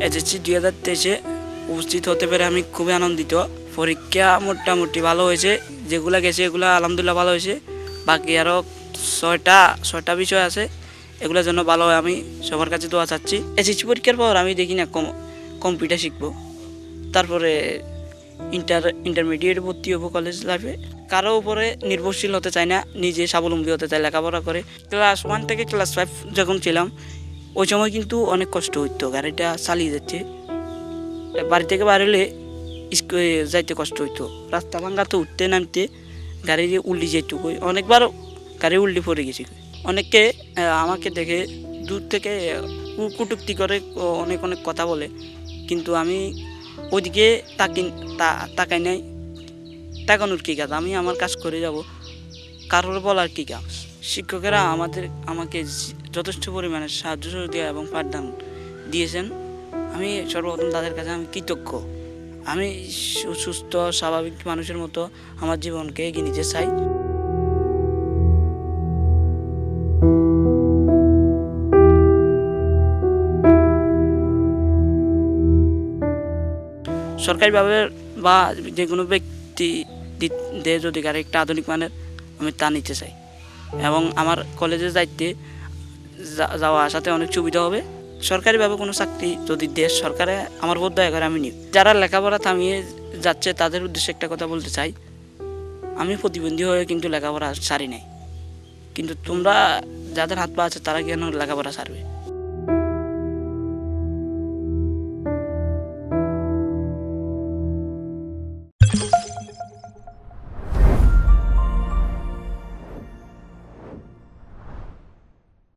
SSC 2023-এ উপস্থিত হতে পেরে আমি খুবই আনন্দিত। পরীক্ষা মোটামুটি ভালো হয়েছে, যেগুলো গেছে এগুলো আলহামদুলিল্লাহ ভালো হয়েছে। বাকি আরও ছয়টা বিষয় আছে, এগুলোর জন্য ভালো হয় আমি সবার কাছে দোয়া চাচ্ছি। এসএসসি পরীক্ষার পর আমি দেখি না কম্পিউটার শিখবো, তারপরে ইন্টারমিডিয়েট ভর্তি হবো কলেজ লাইফে। কারো উপরে নির্ভরশীল হতে চাই না, নিজে স্বাবলম্বী হতে চাই লেখাপড়া করে। ক্লাস 1 থেকে ক্লাস 5 যখন ছিলাম ওই সময় কিন্তু অনেক কষ্ট হইতো, গাড়িটা চালিয়ে যাচ্ছে, বাড়ি থেকে বার হলে যাইতে কষ্ট হইতো, রাস্তা ভাঙ্গাতে উঠতে নামতে গাড়ি উল্টি যেত, অনেকবার গাড়ি উল্টি পড়ে গেছি। অনেকে আমাকে দেখে দূর থেকে কটূক্তি করে, অনেক অনেক কথা বলে, কিন্তু আমি ওইদিকে তাকাই নাই। তাকানোর কী কাজ, আমি আমার কাজ করে যাব, কারোর বলার কী কাজ। শিক্ষকেরা আমাকে যথেষ্ট পরিমাণে সাহায্য সহযোগিতা এবং পাঠদান দিয়েছেন। আমি সর্বপ্রথম তাদের কাছে আমি কৃতজ্ঞ। আমি সুস্থ স্বাভাবিক মানুষের মতো আমার জীবনকে এগিয়ে নিতে চাই। সরকারিভাবে বা যে কোনো ব্যক্তি দেয় যদি একটা আধুনিক মানের, আমি তা নিতে চাই এবং আমার কলেজে যাইতে যাওয়া আসাতে অনেক সুবিধা হবে। সরকারিভাবে কোনো চাকরি যদি দেশ সরকারে আমার বোধ দয়া করে আমি নিই। যারা লেখাপড়া থামিয়ে যাচ্ছে তাদের উদ্দেশ্যে একটা কথা বলতে চাই, আমি প্রতিবন্ধী হয়ে কিন্তু লেখাপড়া ছাড়ি নাই, কিন্তু তোমরা যাদের হাত পা আছে তারা কেন লেখাপড়া ছাড়বে?